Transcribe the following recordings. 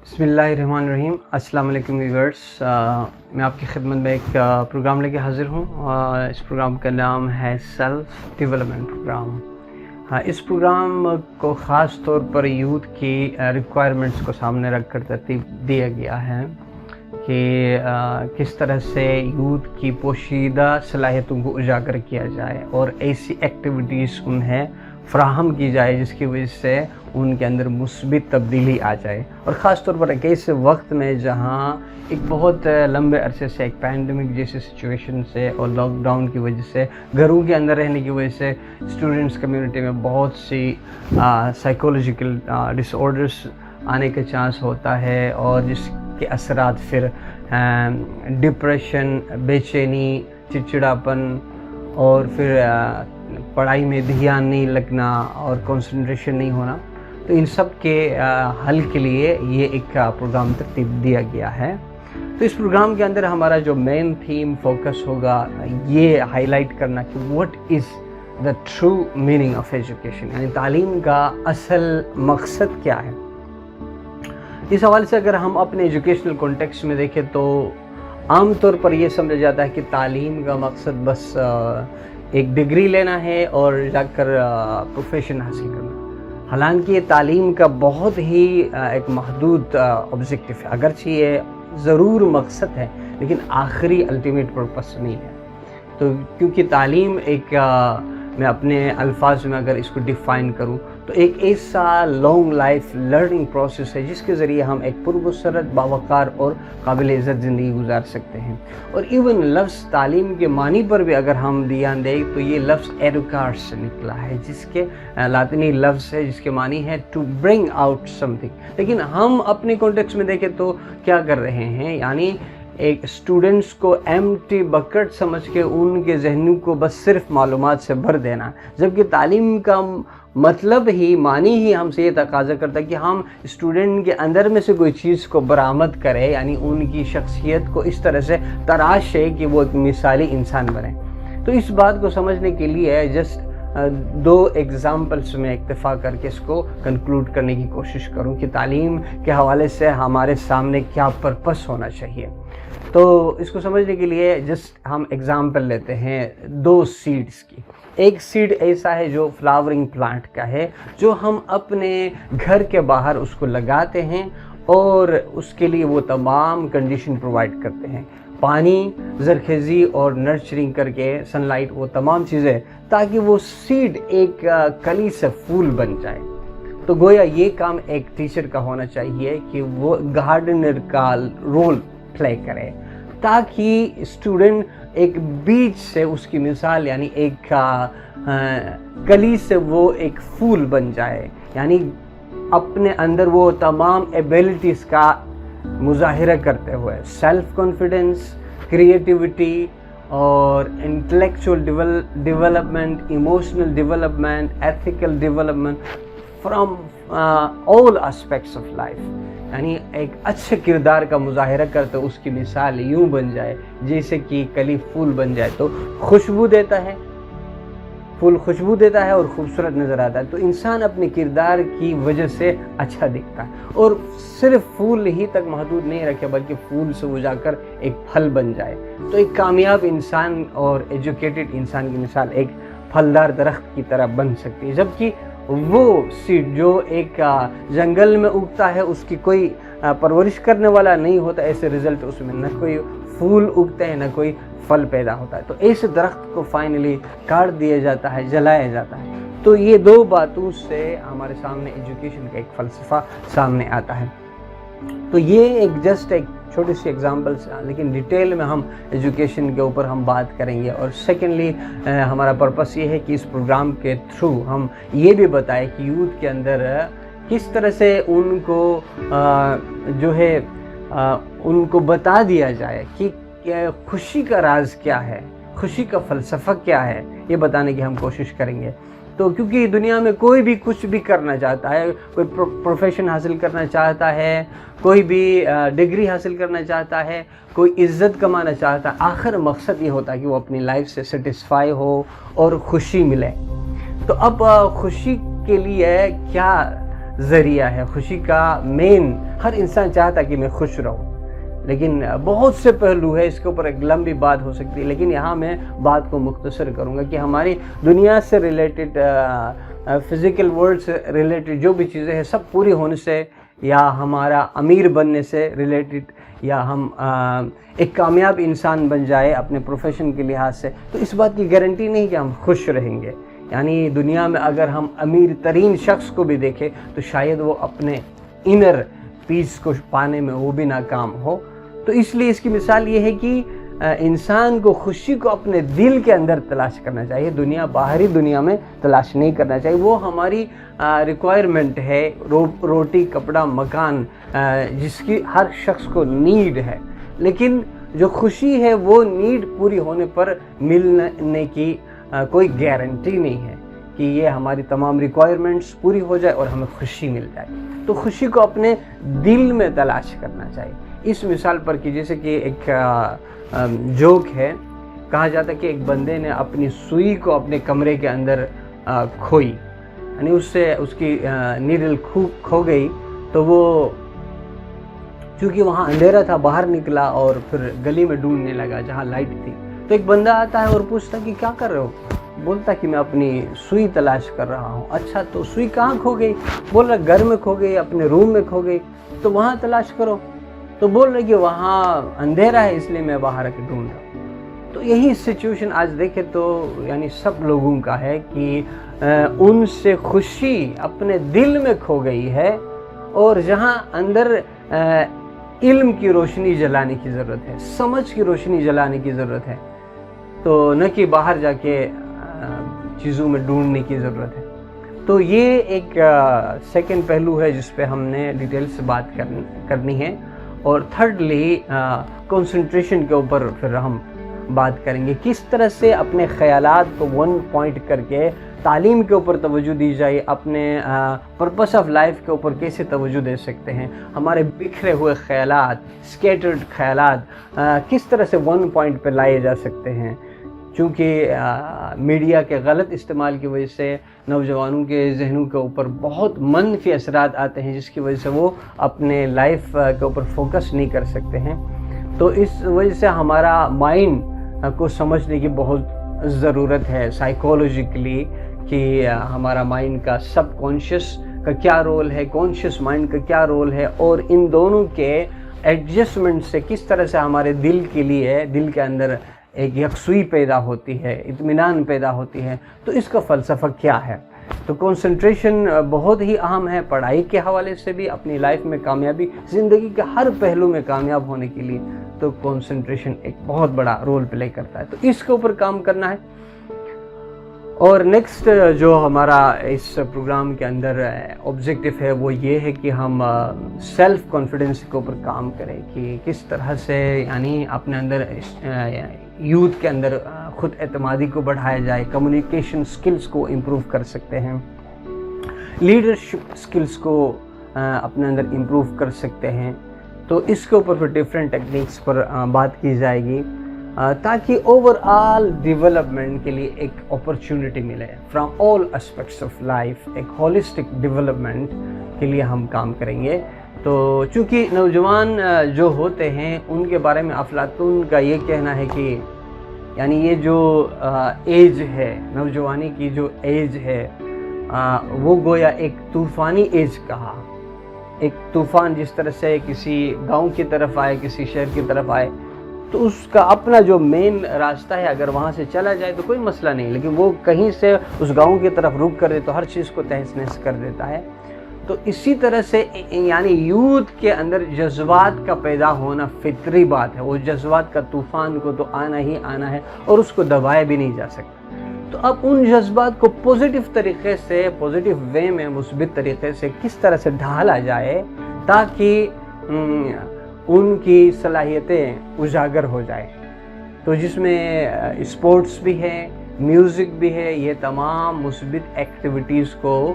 بسم اللہ الرحمن الرحیم۔ السلام علیکم ویورز، میں آپ کی خدمت میں ایک پروگرام لے کے حاضر ہوں۔ اس پروگرام کا نام ہے سیلف ڈیولپمنٹ پروگرام۔ اس پروگرام کو خاص طور پر یوتھ کی ریکوائرمنٹس کو سامنے رکھ کر ترتیب دیا گیا ہے کہ کس طرح سے یوتھ کی پوشیدہ صلاحیتوں کو اجاگر کیا جائے اور ایسی ایکٹیویٹیز انہیں فراہم کی جائے جس کی وجہ سے ان کے اندر مثبت تبدیلی آ جائے، اور خاص طور پر ایک ایسے وقت میں جہاں ایک بہت لمبے عرصے سے ایک پینڈیمک جیسی سچویشن سے اور لاک ڈاؤن کی وجہ سے گھروں کے اندر رہنے کی وجہ سے اسٹوڈنٹس کمیونٹی میں بہت سی سائیکولوجیکل ڈس آرڈرس آنے کا چانس ہوتا ہے، اور جس کے اثرات پھر ڈپریشن، بے چینی، چڑچڑاپن اور پھر پڑھائی میں دھیان نہیں لگنا اور کنسنٹریشن نہیں ہونا، تو ان سب کے حل کے لیے یہ ایک پروگرام ترتیب دیا گیا ہے۔ تو اس پروگرام کے اندر ہمارا جو مین تھیم فوکس ہوگا یہ ہائی لائٹ کرنا کہ what is the true meaning of education, یعنی تعلیم کا اصل مقصد کیا ہے۔ اس حوالے سے اگر ہم اپنے ایجوکیشنل کانٹیکسٹ میں دیکھیں تو عام طور پر یہ سمجھا جاتا ہے کہ تعلیم کا مقصد بس ایک ڈگری لینا ہے اور جا کر پروفیشن حاصل کرنا۔ حالانکہ یہ تعلیم کا بہت ہی ایک محدود آبجیکٹو ہے، اگرچہ یہ ضرور مقصد ہے لیکن آخری الٹیمیٹ پرپس نہیں ہے۔ تو کیونکہ تعلیم ایک میں اپنے الفاظ میں اگر اس کو ڈیفائن کروں تو ایک ایسا لانگ لائف لرننگ پروسیس ہے جس کے ذریعے ہم ایک پرمسرت، باوقار اور قابل عزت زندگی گزار سکتے ہیں۔ اور ایون لفظ تعلیم کے معنی پر بھی اگر ہم دھیان دیں تو یہ لفظ ایڈوکار سے نکلا ہے، جس کے لاطینی لفظ ہے جس کے معنی ہے to bring out something. لیکن ہم اپنے کانٹیکسٹ میں دیکھیں تو کیا کر رہے ہیں، یعنی ایک اسٹوڈنٹس کو ایمٹی بکٹ سمجھ کے ان کے ذہنوں کو بس صرف معلومات سے بھر دینا، جبکہ تعلیم کا مطلب ہی، معنی ہی ہم سے یہ تقاضا کرتا ہے کہ ہم اسٹوڈنٹ کے اندر میں سے کوئی چیز کو برآمد کریں، یعنی ان کی شخصیت کو اس طرح سے تراشے کہ وہ ایک مثالی انسان بنے۔ تو اس بات کو سمجھنے کے لیے جسٹ دو ایگزامپلس میں اکتفا کر کے اس کو کنکلوڈ کرنے کی کوشش کروں کہ تعلیم کے حوالے سے ہمارے سامنے کیا پرپس ہونا چاہیے۔ تو اس کو سمجھنے کے لیے جسٹ ہم ایگزامپل لیتے ہیں دو سیڈز کی۔ ایک سیڈ ایسا ہے جو فلاورنگ پلانٹ کا ہے، جو ہم اپنے گھر کے باہر اس کو لگاتے ہیں اور اس کے لیے وہ تمام کنڈیشن پرووائڈ کرتے ہیں، پانی، زرخیزی اور نرچرنگ کر کے، سن لائٹ، وہ تمام چیزیں، تاکہ وہ سیڈ ایک کلی سے پھول بن جائے۔ تو گویا یہ کام ایک ٹیچر کا ہونا چاہیے کہ وہ گارڈنر کا رول پلے کرے، تاکہ اسٹوڈنٹ ایک بیج سے اس کی مثال، یعنی ایک کلی سے وہ ایک پھول بن جائے، یعنی اپنے اندر وہ تمام ایبیلٹیز کا مظاہرہ کرتے ہوئے سیلف کانفیڈنس، کریٹیوٹی اور intellectual development, emotional development, ethical development from all aspects of life, یعنی ایک اچھے کردار کا مظاہرہ کرتے اس کی مثال یوں بن جائے جیسے کہ کلی پھول بن جائے تو خوشبو دیتا ہے، پھول خوشبو دیتا ہے اور خوبصورت نظر آتا ہے، تو انسان اپنے کردار کی وجہ سے اچھا دکھتا ہے، اور صرف پھول ہی تک محدود نہیں رکھے بلکہ پھول سے وہ جا کر ایک پھل بن جائے۔ تو ایک کامیاب انسان اور ایجوکیٹڈ انسان کی مثال ایک پھلدار درخت کی طرح بن سکتی ہے، جبکہ وہ سیڈ جو ایک جنگل میں اگتا ہے، اس کی کوئی پرورش کرنے والا نہیں ہوتا، ایسے رزلٹ اس میں نہ کوئی پھول اگتے ہیں نہ کوئی پھل پیدا ہوتا ہے، تو ایسے درخت کو فائنلی کاٹ دیا جاتا ہے، جلایا جاتا ہے۔ تو یہ دو باتوں سے ہمارے سامنے ایجوکیشن کا ایک فلسفہ سامنے آتا ہے۔ تو یہ ایک جسٹ ایک چھوٹی سی ایگزامپلس، لیکن ڈیٹیل میں ہم ایجوکیشن کے اوپر ہم بات کریں گے، اور سیکنڈلی ہمارا پرپس یہ ہے کہ اس پروگرام کے تھرو ہم یہ بھی بتائیں کہ یوتھ کے اندر کس طرح سے ان کو جو ہے ان کو بتا دیا جائے کہ خوشی کا راز کیا ہے، خوشی کا فلسفہ کیا ہے، یہ بتانے کی ہم کوشش کریں گے۔ تو کیونکہ دنیا میں کوئی بھی کچھ بھی کرنا چاہتا ہے، کوئی پروفیشن حاصل کرنا چاہتا ہے، کوئی بھی ڈگری حاصل کرنا چاہتا ہے، کوئی عزت کمانا چاہتا ہے، آخر مقصد یہ ہوتا ہے کہ وہ اپنی لائف سے سیٹسفائی ہو اور خوشی ملے۔ تو اب خوشی کے لیے کیا ذریعہ ہے. خوشی کا مین، ہر انسان چاہتا ہے کہ میں خوش رہوں، لیکن بہت سے پہلو ہے، اس کے اوپر ایک لمبی بات ہو سکتی ہے، لیکن یہاں میں بات کو مختصر کروں گا کہ ہماری دنیا سے ریلیٹڈ، فزیکل ورلڈ سے ریلیٹڈ جو بھی چیزیں ہیں سب پوری ہونے سے، یا ہمارا امیر بننے سے ریلیٹڈ، یا ہم ایک کامیاب انسان بن جائے اپنے پروفیشن کے لحاظ سے، تو اس بات کی گارنٹی نہیں کہ ہم خوش رہیں گے. یعنی دنیا میں اگر ہم امیر ترین شخص کو بھی دیکھیں تو شاید وہ اپنے انر پیس کو پانے میں وہ بھی ناکام ہو. تو اس لیے اس کی مثال یہ ہے کہ انسان کو خوشی کو اپنے دل کے اندر تلاش کرنا چاہیے، باہری دنیا میں تلاش نہیں کرنا چاہیے. وہ ہماری ریکوائرمنٹ ہے، روٹی کپڑا مکان، جس کی ہر شخص کو نیڈ ہے، لیکن جو خوشی ہے وہ نیڈ پوری ہونے پر ملنے کی کوئی گارنٹی نہیں ہے کہ یہ ہماری تمام ریکوائرمنٹس پوری ہو جائے اور ہمیں خوشی مل جائے. تو خوشی کو اپنے دل میں تلاش کرنا چاہیے. اس مثال پر کہ جیسے کہ ایک جوک ہے، کہا جاتا ہے کہ ایک بندے نے اپنی سوئی کو اپنے کمرے کے اندر کھوئی، یعنی اس سے اس کی نیڈل کھو گئی، تو وہ چونکہ وہاں اندھیرا تھا باہر نکلا اور پھر گلی میں ڈھونڈنے لگا جہاں لائٹ تھی. تو ایک بندہ آتا ہے اور پوچھتا کہ کیا کر رہے ہو؟ بولتا کہ میں اپنی سوئی تلاش کر رہا ہوں. اچھا تو سوئی کہاں کھو گئی؟ بول رہا گھر میں کھو گئی، اپنے روم میں کھو گئی. تو وہاں تلاش کرو. تو بول رہے کہ وہاں اندھیرا ہے اس لیے میں باہر آ کے ڈھونڈ رہا ہوں. تو یہی سچویشن آج دیکھیں تو یعنی سب لوگوں کا ہے کہ ان سے خوشی اپنے دل میں کھو گئی ہے، اور جہاں اندر علم کی روشنی جلانے کی ضرورت ہے، سمجھ کی روشنی جلانے کی ضرورت ہے، تو نہ کہ باہر جا کے چیزوں میں ڈھونڈنے کی ضرورت ہے. تو یہ ایک سیکنڈ پہلو ہے جس پہ ہم نے ڈیٹیل سے بات کرنی ہے. اور تھرڈلی کنسنٹریشن کے اوپر پھر ہم بات کریں گے، کس طرح سے اپنے خیالات کو ون پوائنٹ کر کے تعلیم کے اوپر توجہ دی جائے، اپنے پرپس آف لائف کے اوپر کیسے توجہ دے سکتے ہیں، ہمارے بکھرے ہوئے خیالات، اسکیٹرڈ خیالات کس طرح سے ون پوائنٹ پہ لائے جا سکتے ہیں. چونکہ میڈیا کے غلط استعمال کی وجہ سے نوجوانوں کے ذہنوں کے اوپر بہت منفی اثرات آتے ہیں، جس کی وجہ سے وہ اپنے لائف کے اوپر فوکس نہیں کر سکتے ہیں. تو اس وجہ سے ہمارا مائنڈ کو سمجھنے کی بہت ضرورت ہے سائیکولوجیکلی، کہ ہمارا مائنڈ کا سب کانشیس کا کیا رول ہے، کانشیس مائنڈ کا کیا رول ہے، اور ان دونوں کے ایڈجسٹمنٹ سے کس طرح سے ہمارے دل کے لیے، دل کے اندر ایک یکسوئی پیدا ہوتی ہے، اطمینان پیدا ہوتی ہے. تو اس کا فلسفہ کیا ہے؟ تو کنسنٹریشن بہت ہی اہم ہے پڑھائی کے حوالے سے بھی، اپنی لائف میں کامیابی، زندگی کے ہر پہلو میں کامیاب ہونے کے لیے تو کنسنٹریشن ایک بہت بڑا رول پلے کرتا ہے. تو اس کے اوپر کام کرنا ہے. اور نیکسٹ جو ہمارا اس پروگرام کے اندر آبجیکٹیو ہے وہ یہ ہے کہ ہم سیلف کانفیڈنس کے اوپر کام کریں، کہ کس طرح سے یعنی اپنے اندر یوتھ کے اندر خود اعتمادی کو بڑھایا جائے، کمیونیکیشن سکلز کو امپروو کر سکتے ہیں، لیڈرشپ سکلز کو اپنے اندر امپروو کر سکتے ہیں. تو اس کے اوپر پھر ڈیفرنٹ ٹیکنیکس پر بات کی جائے گی، تاکہ اوور آل ڈیولپمنٹ کے لیے ایک اپرچونٹی ملے from all aspects of life. ایک ہولسٹک ڈیولپمنٹ کے لیے ہم کام کریں گے. تو چونکہ نوجوان جو ہوتے ہیں ان کے بارے میں افلاطون کا یہ کہنا ہے کہ یعنی یہ جو ایج ہے، نوجوانی کی جو ایج ہے، وہ گویا ایک طوفانی ایج کہا. ایک طوفان جس طرح سے کسی گاؤں کی طرف آئے، کسی شہر کی طرف آئے، تو اس کا اپنا جو مین راستہ ہے، اگر وہاں سے چلا جائے تو کوئی مسئلہ نہیں، لیکن وہ کہیں سے اس گاؤں کی طرف رک کر دے تو ہر چیز کو تہس نہس کر دیتا ہے. تو اسی طرح سے یعنی یوتھ کے اندر جذبات کا پیدا ہونا فطری بات ہے. وہ جذبات کا طوفان کو تو آنا ہی آنا ہے اور اس کو دبایا بھی نہیں جا سکتا. تو اب ان جذبات کو پوزیٹیو طریقے سے، پوزیٹیو وے میں، مثبت طریقے سے کس طرح سے ڈھالا جائے تاکہ ان کی صلاحیتیں اجاگر ہو جائے. تو جس میں اسپورٹس بھی ہے، میوزک بھی ہے، یہ تمام مثبت ایکٹیویٹیز کو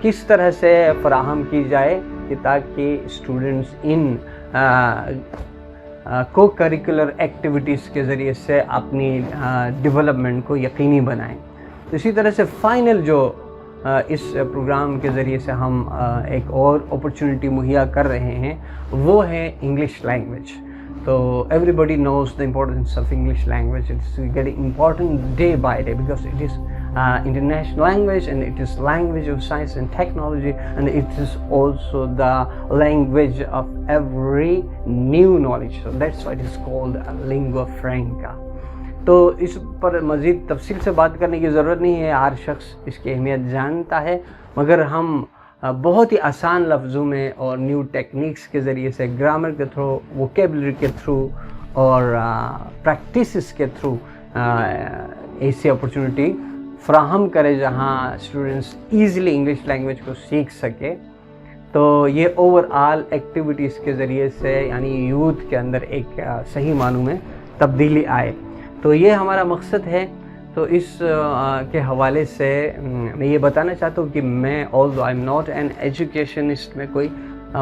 کس طرح سے فراہم کی جائے کہ تاکہ اسٹوڈنٹس ان کو کریکولر ایکٹیویٹیز کے ذریعے سے اپنی ڈیولپمنٹ کو یقینی بنائیں. اسی طرح سے فائنل جو اس پروگرام کے ذریعے سے ہم ایک اور اپرچونٹی مہیا کر رہے ہیں، وہ ہے انگلش لینگویج. تو everybody knows the importance of English language. It's getting important day by day because it is international language and it is language of science and technology and it is also the language of every new knowledge. So that's why it is called a lingua franca. تو اس پر مزید تفصیل سے بات کرنے کی ضرورت نہیں ہے، ہر شخص اس کی اہمیت جانتا ہے، مگر ہم بہت ہی آسان لفظوں میں اور نیو ٹیکنیکس کے ذریعے سے، گرامر کے تھرو، ووکیبلری کے تھرو اور پریکٹسز کے تھرو ایسی اپرچونٹی فراہم کرے جہاں اسٹوڈنٹس ایزیلی انگلش لینگویج کو سیکھ سکے. تو یہ اوور آل ایکٹیویٹیز کے ذریعے سے یعنی یوتھ کے اندر ایک صحیح معنوں میں تبدیلی آئے. تو یہ ہمارا مقصد ہے. تو اس کے حوالے سے میں یہ بتانا چاہتا ہوں کہ میں although I'm not an educationist، میں کوئی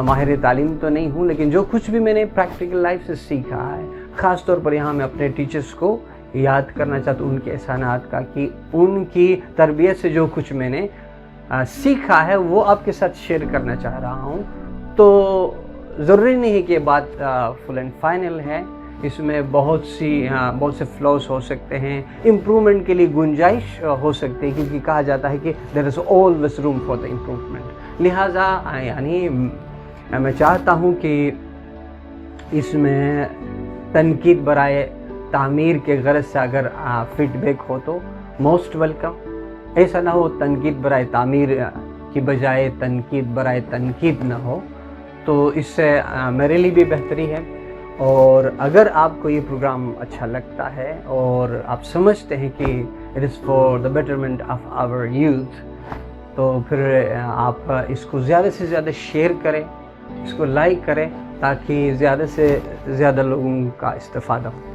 ماہر تعلیم تو نہیں ہوں، لیکن جو کچھ بھی میں نے پریکٹیکل لائف سے سیکھا ہے، خاص طور پر یہاں میں اپنے ٹیچرز کو یاد کرنا چاہتا ہوں ان کے احسانات کا، کہ ان کی تربیت سے جو کچھ میں نے سیکھا ہے وہ آپ کے ساتھ شیئر کرنا چاہ رہا ہوں. تو ضروری نہیں ہے کہ یہ بات فل اینڈ فائنل ہے، اس میں بہت سے فلاز ہو سکتے ہیں، امپرومنٹ کے لیے گنجائش ہو سکتی ہے، کیونکہ کہا جاتا ہے کہ there is always room for the improvement. لہٰذا یعنی میں چاہتا ہوں کہ اس میں تنقید برائے تعمیر کے غرض سے اگر فیڈ بیک ہو تو موسٹ ویلکم. ایسا نہ ہو تنقید برائے تعمیر کی بجائے تنقید برائے تنقید نہ ہو، تو اس سے میرے لیے بھی بہتری ہے. اور اگر آپ کو یہ پروگرام اچھا لگتا ہے اور آپ سمجھتے ہیں کہ it is for the betterment of our youth, تو پھر آپ اس کو زیادہ سے زیادہ شیئر کریں، اس کو لائک کریں، تاکہ زیادہ سے زیادہ لوگوں کا استفادہ ہو.